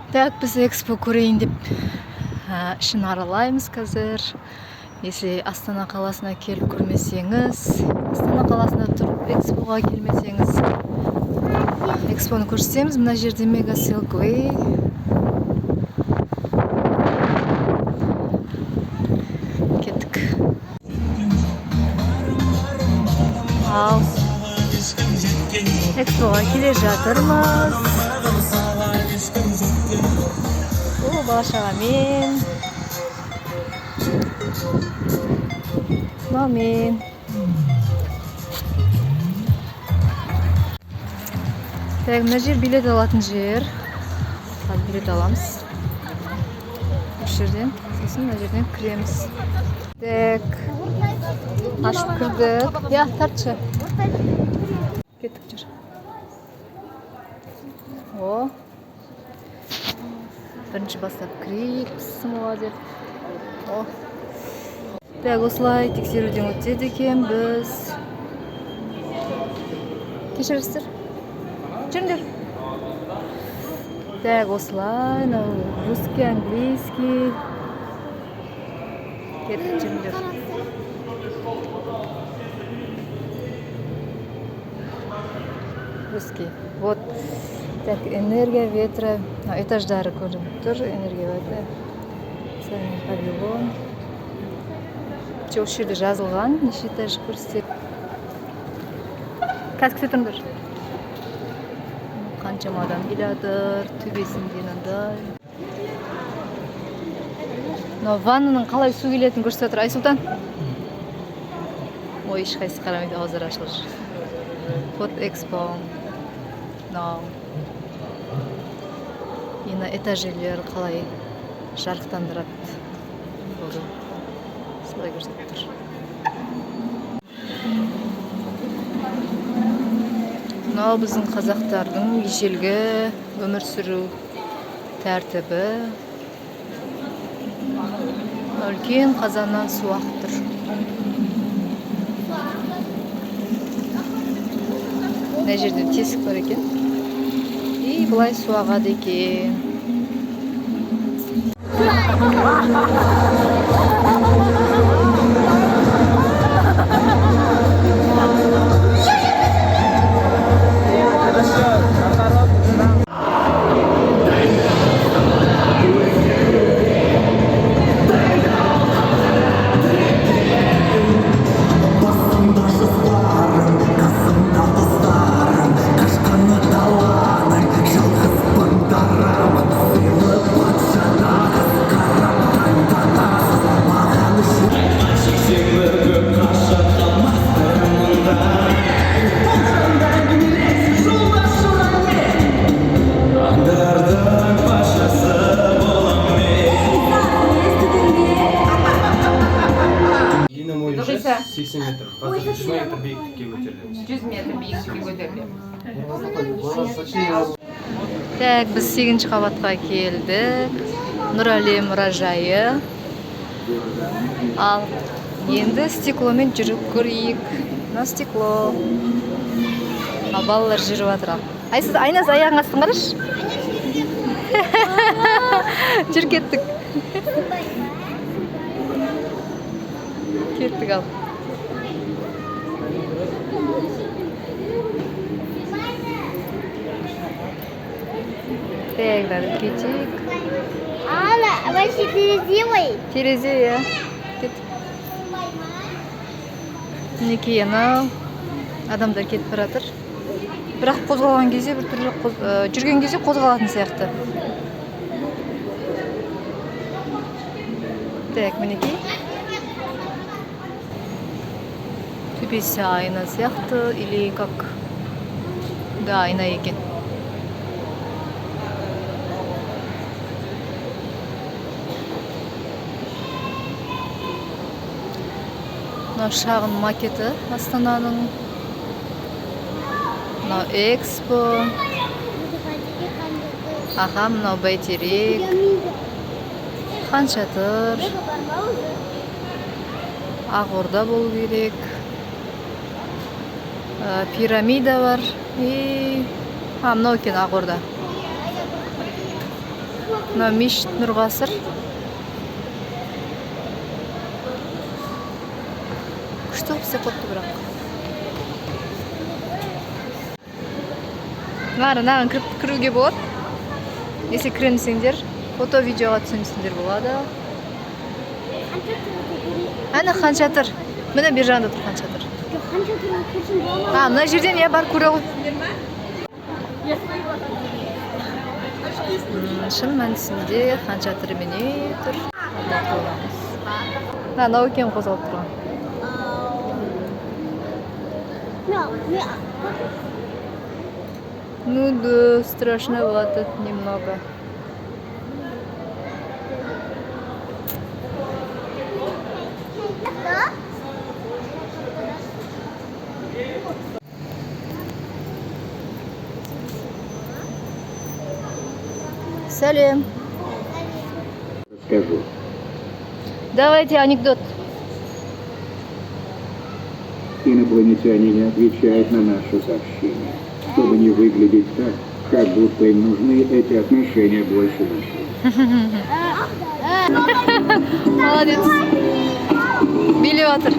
Так, біз экспо көрейін деп ішін аралаймыз қазір. Если Астана қаласына келіп көрмесеңіз, Астана қаласында тұрып экспоға келмесеңіз, экспоны көрсетеміз. Мына жерде Мега Силквей. Кеттік. Ал экспоға келе жатырмыз. Бала-шағамен. Мамин. Так, мына жер билет алатын жер. Билет аламыз. Осы жерден, сосын мына жерден кіреміз. Так, ашып кірдік. Я, тартшы. Кеттік жүр. О. Бірінші бастап кірейік, сымыға деп. О. Так, осылай тексеруден өтеді екен біз. Кешіріңіздер. Жүріңдер. Так, осылай, русский, английский. Кеттік, жүріңдер. Русский. Вот. Так, энергия ветра. Этаждары көрініп тұр. Энергия ветра. Сәлмен павильон. Осы жерде жазылған. Неше этаж көрсетеді. Қазір күте тұрыңдар. Қаншама адам келатыр. Төбесінде мынандай. Ваннаның қалай су келетінін көрсетіп жатыр. Айсұлтан. Ой, ешқайсысы қарамайды, ауыздары ашылыр. Вот экспо. Ена этажелер қалай жарықтандырады. Солай көрсетіп тұр. Мынау біздің қазақтардың ежелгі өмір сүру тәртібі. Үлкен қазаннан су ағып тұр. Мына жерде тесік бар екен. И бұлай су ағады екен. Так, біз 8-ші қабатқа келдік. Нұрәлем мұражайы. Ал енді стекломен жүріп көрейік. Мына стекло. Балалар жүріп жатыр. Айсыз, айнасы аяғың астын қараш. Жүр, кеттік. Кеттік ал. Так, надо кетик. Анна, вообще терезе. Терезе, я. Мінекей анау. Адамдар кетіп баратыр. Бірақ қозғалған кезде бір түрлі жүрген кезде қозғалатын сияқты. Так, мінекей. Төбесі айна сияқты, или как? Да, айна екен. Мынау шағын макеті Астананың. Мынау экспо. Аға, мынау бәйтерек. Хан Шатыр. Ақорда болу керек. Пирамида бар. Мынау екен Ақорда. мына мешіт Нұрғасыр. Күшті қылып істеп қойыпты бірақ. Нағын кіруге болады. Если кірмесеңдер, фото видеоға түсемсіңдер болады. Әні хан шатыр. Міне бер жағында тұр хан шатыр. Мына жерден я бар көре ғой. Шын мәнісінде хан шатыры міне тұр. Мынау екен қозғалып тұрған. Ну да, страшновато немного. Салем. Расскажу. Давайте анекдот. Инопланетяне не отвечают на наше сообщение. Чтобы не выглядеть так, как будто им нужны эти отношения больше наших. Молодец. Билеп отыр.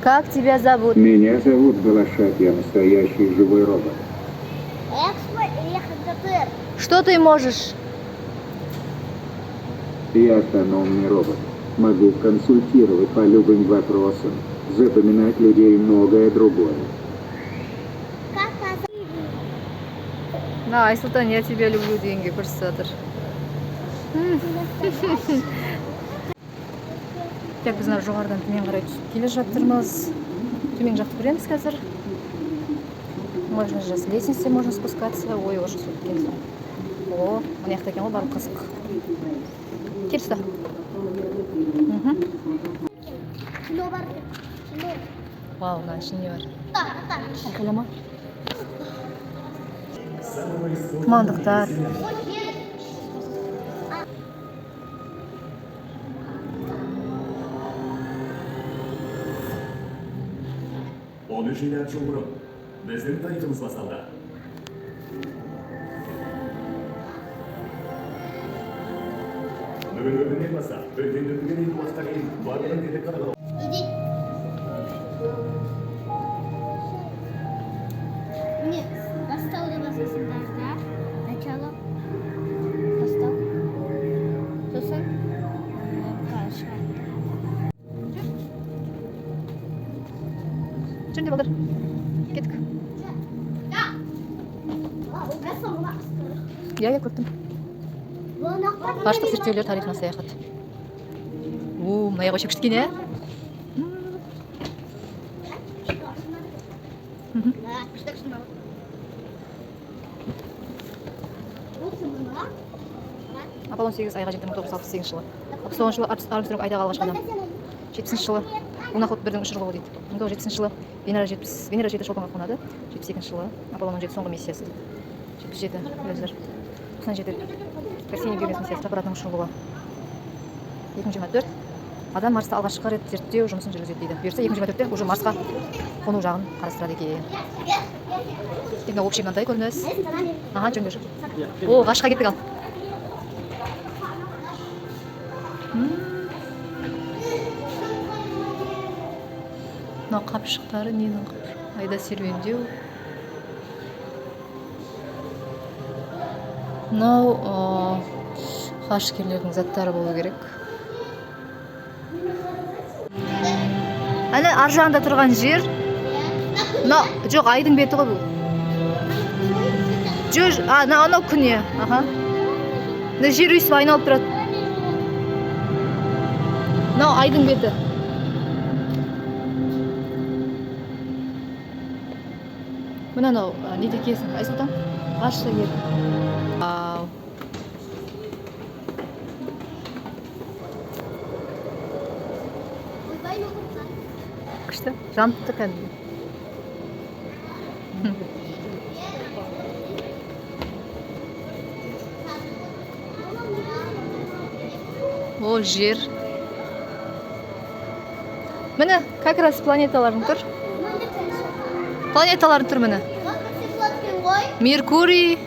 Как тебя зовут? Меня зовут Галашат, я настоящий живой робот. Что ты можешь? Я автономный робот. Могу консультировать по любым вопросам, запоминать людей и многое другое. На, Айсултан, я тебя люблю, деньги көрсетіп жатыр. Так, біз жоғарыдан төмен қарай түсіп келе жатырмыз. Төмен жақты көреміз қазір. Можно же с лестницы можно спускаться. Ой, уже суд екен. О, мына жақта екен ғой барып қызық. Кел сюда. Вау, мына ішінде бар. Айқайлама. Тұмандықтар. Onu şeyler çoğurum. Bizim tarihimiz masalda. Bugün ödünün masa, ödünün ödünün ulaştırayım. Varlığın dedek kadar. Нет, достал до вас да? Начало. Достал. Сосын. Каша. Şimdi bakalım. Gittik. Я көрдім. Ғарыштық зерттеулер тарихына саяхат. О, мына аяғы күшті екен, Аполлон 8 айға жетті 1968 жылы. 69 жылы Армстронг айдағы алғашқы адам. 70 жылы Луноход 1-дің ұшырылуы дейді. 1970 жылы Венера 7 шолпанға қонады. 72 жылы Аполлон 17 соңғы миссиясы дейді. 77 өздер. 97 Кассини Гюмес миссиясы аппаратының ұшырылуы. 2024 адам Марста алғашқы рет зерттеу жұмысын жүргізеді дейді. Бұйырса 2024-те уже Марсқа қону жағын қарастырады екен. Енді общий мынандай көрініс. Ага, жөндер. О, ғашқа кеттік ал. Мына қапшықтары ненің айда серуендеу. Мынау ғарышкерлердің заттары болу керек. Әне ар жағында тұрған жер. Жоқ, айдың беті ғой бұл. Жоқ, анау күн. Аха. Жер өйсіп айналып тұрады. Мынау айдың беті. Мына анау не декесің? Айсұлтан? Ғарышқа кел. Вау. Күшті. Жанып тұр кәдімгі. О, жер. Міне как раз планеталардың тұр. Планеталардың тұр міне. Меркурий,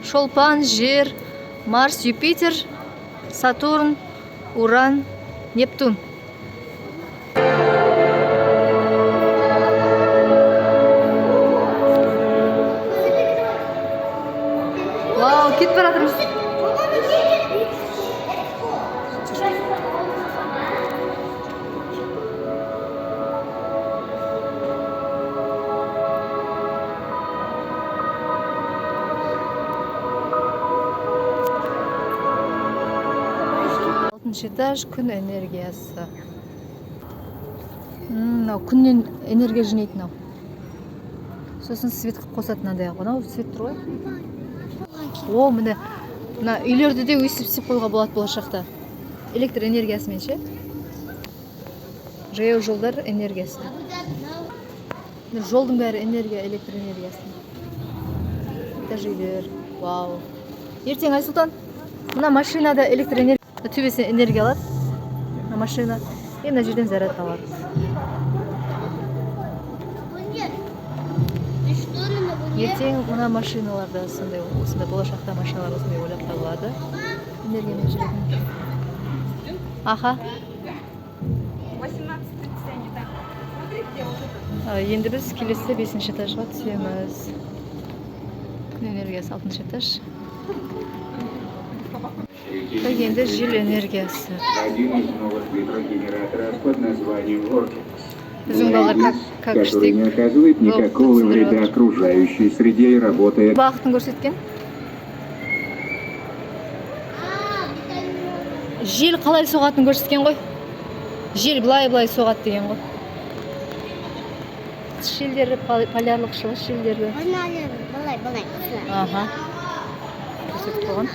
Шолпан, Жер, Марс, Юпитер, Сатурн, Уран, Нептун. Вау, кетіп бара жатырмыз. Алтыншы этаж, күн энергиясы. Мынау күннен энергия жинайтын ау. Сосын свет қосатын мынандай ақ. Мынау свет тұр ғой. О, міне мына үйлерді де өйстіп қоюға болады болашақта. Электр энергиясымен ше. Жаяу жолдар энергиясы. Жолдың бәрі энергия, электр энергиясы. Этажейлер. Вау. Ертең Айсұлтан, мына машинада электр энергия, төбесінен энергия алады. Мына машина, мына жерден заряд алады. Ертең мына машиналарда осындай болашақта машиналар осындай ойлап табылады. Энергиямен жүретін. Аха. 18:30 енді біз келесі 5-ші этажға түсеміз. Күн энергиясы 6-шы этаж. Енді жел энергиясы. Один из новых ветрогенераторов под названием Vortex. Который не оказывает никакого вреда окружающей среде и работает. Бағытын көрсеткен. Жел қалай соғатын көрсеткен ғой. Жел былай соғады деген ғой. Желдері, полярлық шығыс желдері. Былай. Аха. Көрсетіп қойған.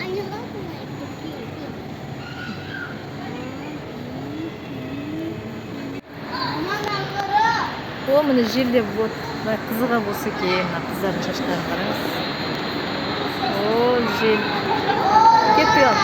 О, міне желде вот қызыға болса екен, қыздардың шаштарын қараңыз. О, жел. Кетпей ал.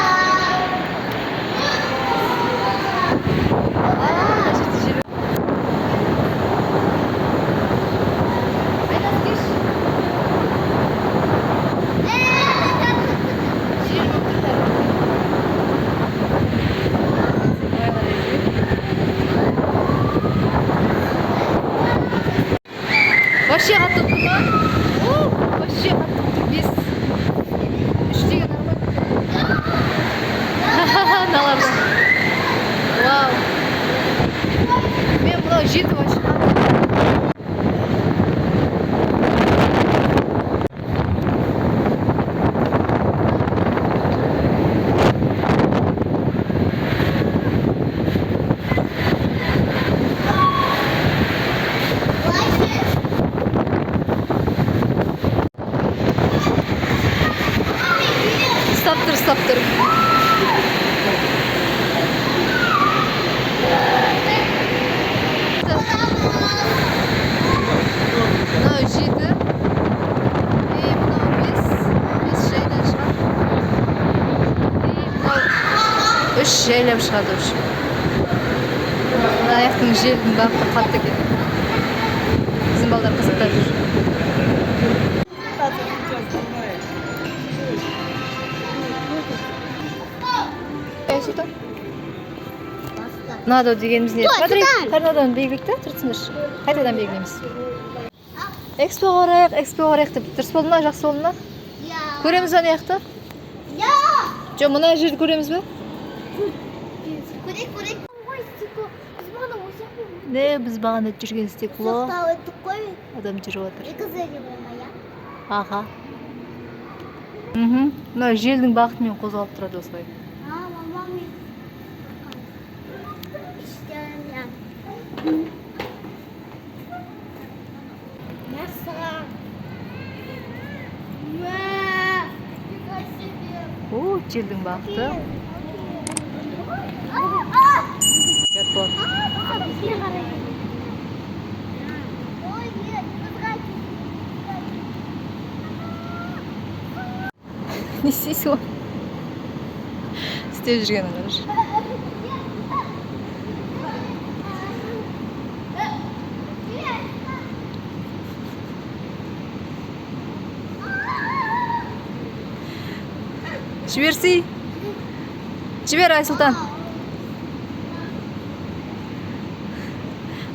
Вообще қатты тұр ма? О, вообще қатты тұр. 5. 3 деген нормально. Наларды. Вау. Мен бұлау жетіп ашқан. Stop тұр. Мынау 7. Мынау 5 жайдан шығады. Мынау 3 жайлап шығады. Мына аяқтың желдің бағыты қатты екен. Біздің балдар қызықтап жүр. Надо дегеніміз не? Смотри, қайнадан белгілікті, тұрсыңдаршы. Қайтадан белгілейміз. Экспоға орайық деп. Дұрыс болды ма, жақсы болды ма? Көреміз бе аяқты? Жоқ, мына жерді көреміз бе? Не, біз бағана жүрген стекло. Адам жүріп отыр. Аха. Мына желдің бағытымен қозғалып тұрады осылай. О, желдің бағыты. Не істейсің ғой? Істеп жүргенін қарашы. Жіберсей. Жібер, Айсұлтан.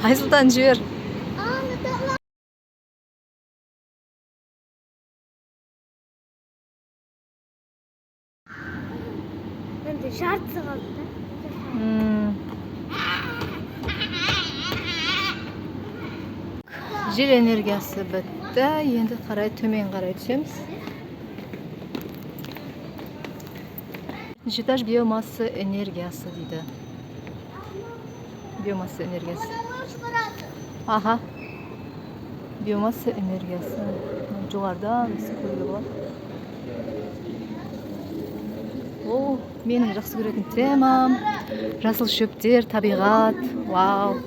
Айсұлтан, жібер. Енді жартысы қалды да. Жел энергиясы бітті. Енді қарай төмен қарай түсеміз. Жеташ биомасса энергиясы дейді. Биомасса энергиясы. Аха. Биомасса энергиясы. Жоғардан көруге болады. О, менің жақсы көретін темам. Жасыл шөптер, табиғат. Вау.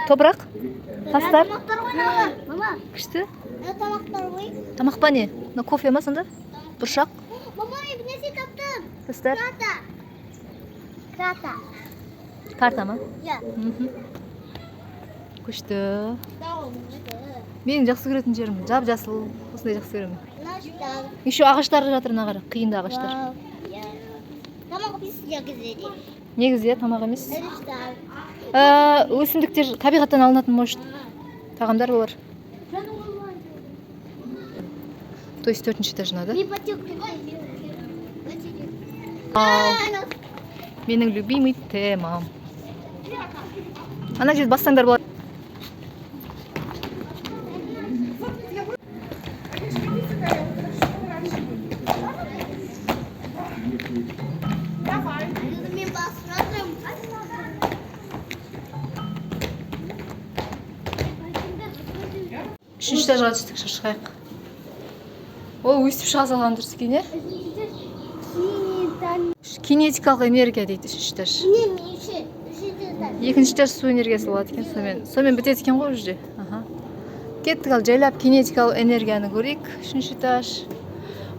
Топырақ? Тастар? Мама, Күшті? тамақтар ғой. Тамақ па не? Кофе ма сонда? Бұршақ? Мама, bir нәрсе таптым. Тастар? Крата. Карта ма? Я. Күшті. Дауым. Менің жақсы көретін жерім жап-жасыл. Осындай жақсы көремін. Наштан. Еще ағаштар жатыр мына қара, қиында ағаштар. Тамақ біз егізеді. Негізі тамақ емес. Наштан. Өсімдіктер табиғаттан алынатын может тағамдар олар. То есть 4-ші этажына, да? Не потек. Менің любимый темам. Ана жерде бассаңдар болады. Мен басырадым. Үшінші этажға түстік, шығайық. Ол өстіп шыға салған дұрыс екен, е? Кинетикалық энергия дейді үшінші этаж. Екінші этаж су энергиясы болады екен, сонымен бітеді екен ғой уже. Кеттік, ал жайлап кинетикалық энергияны көрейік. Үшінші этаж.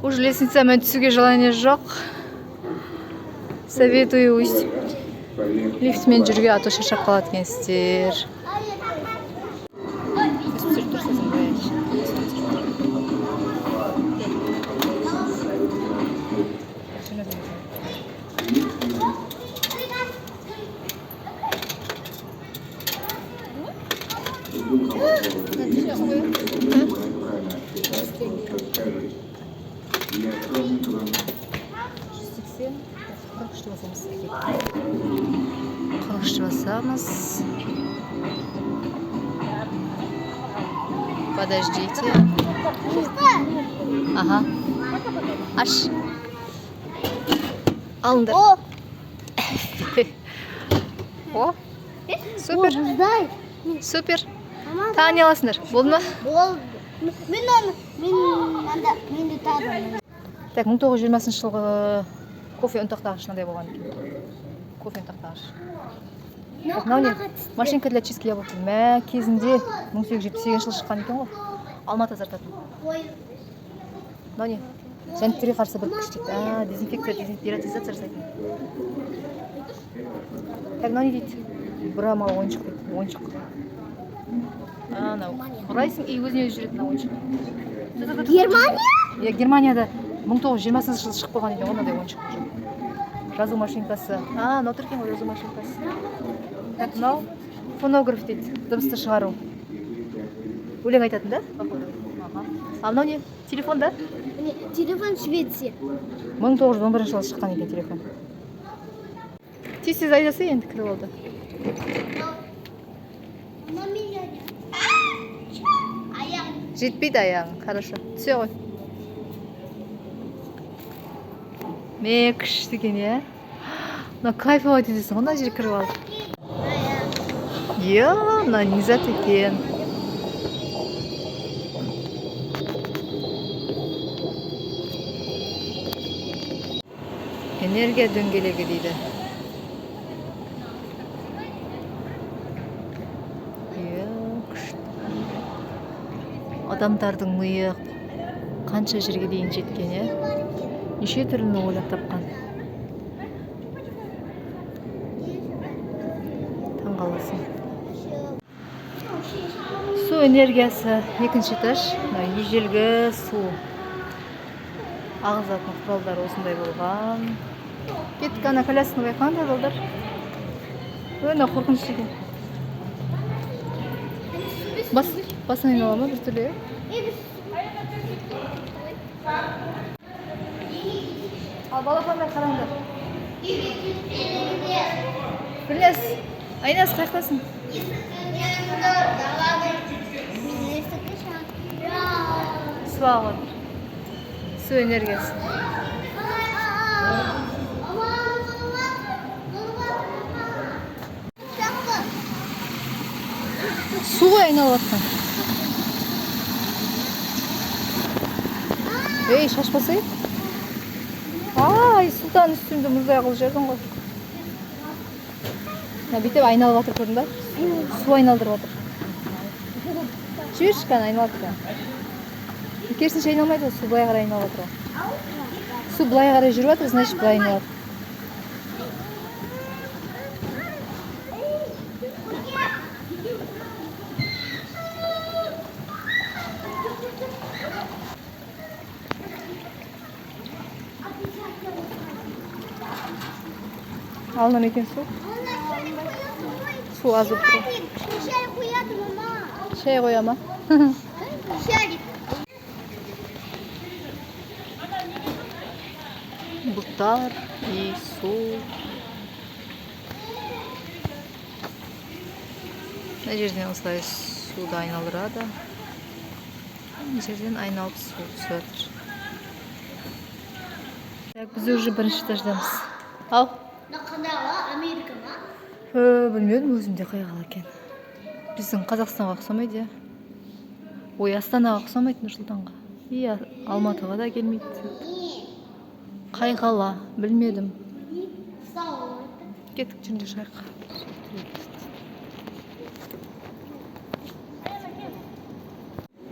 Уже лестницамен түсуге желание жоқ. Советую өстіп лифтмен жүрге, а то шаршап қалады екенсіздер. Қырықшты басамыз. Подождите. Ага. Аш. Алыңдар. О. Супер. Супер. Тағы не аласыңдар? Болды ма? Болды. Менде тағы. Так, 1920 жылғы кофе ұнтақтағыш мынандай болған екен. Кофе ұнтақтағыш. Мынау не? Машинка для чистки яблок. Мә кезінде 1878 жылы шыққан екен ғой. Алма тазартатын. Мынау не? Жәндіктерге қарсы бір күш дейді. Дезинфекция, дератизация жасайтын. Так, мынау не дейді? Брама ойыншық дейді. Ойыншық. Анау. Бұрайсың и өзіне өзі жүретін ойыншық. Германия? Германияда 1920 жылы шығып болған екен, ондай ойыншық. Жазу машинкасы. Мынау тұр екен ғой, жазу машинкасы. Так, мынау фонограф дейді, дыбысты шығару. Өлең айтатын да? А мынау не? Телефон да? Телефон Швеция. 1911 жылы шыққан екен телефон. Тез айдасы енді кіріп алды. Жетпейді аяғың, хорошо. Түсе ғой. Күшті екен, е? Мына кайфовать етесің, мына жер кіріп алды. Мына низат екен. Энергия дөңгелегі дейді. Адамдардың миы қанша жерге дейін жеткен, е? Неше түрін ойлап тапқан. Таңғаласың. Су энергиясы екінші этаж. Ежелгі су. ағызатын құралдар осындай болған. Кеттік, ана колясканы байқаңдар балдар. Өне қорқынышты екен. Басын айнала ма біртүрлі? Ал балапандар қараңдар. Бірлес, айнасы қайықтасын. Су ағылады. Су энергиясы. Су айналып жатқан. Ей, шашпасай. Ай, Сұлтан үстімді мұздай қылып жердің ғой. Бүйтіп айналып жатыр, көрдің ба? Су айналдырып жатыр. Жіберші қана айналып жатыр. Керісінше айналмайды, су былай қарай айналып жатыр. Су былай қарай жүріп жатыр, значит былай айналады. Алынам екен су. Су аз болып тұр. Шай қояды, мама. Шай қоя ма? Шарик. Бұлттар и су. Мына жерден осылай суды айналдырады. Мына жерден айналып су түсіп жатыр. Біз уже бірінші этаждамыз. Ау. Америка ма? Білмедім, өзімде қайғалы екен. Біздің Қазақстанға ұқсамайды. Ой, Астанаға ұқсамайды, Нұрсұлтанға. И Алматыға да келмейді. Қайғала, білмедім. Кеттік жүрінде шайқа.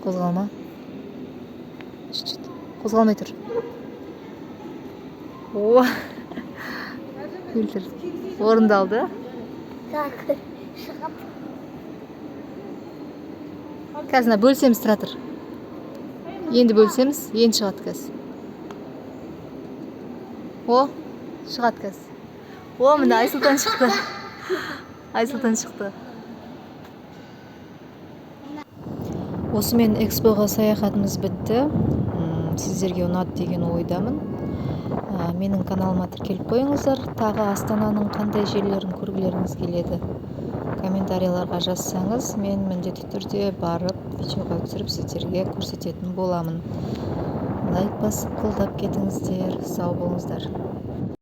Қозғалма. Қозғалмай тұр. О, фильтр орындалды. Так, шығып. Қазір бөлсеміз тұра тұр. Енді бөлсеміз, енді шығады қазір. О, шығады қазір. О, міне Айсұлтан шықты. Айсұлтан шықты. Осымен экспоға саяхатымыз бітті. Сіздерге ұнады деген ойдамын. Менің каналыма тіркеліп қойыңыздар. Тағы Астананың қандай жерлерін көргілеріңіз келеді. Комментарийларға жазсаңыз, мен міндетті түрде барып, видеоға түсіріп сіздерге көрсететін боламын. Лайк басып қолдап кетіңіздер. Сау болыңыздар.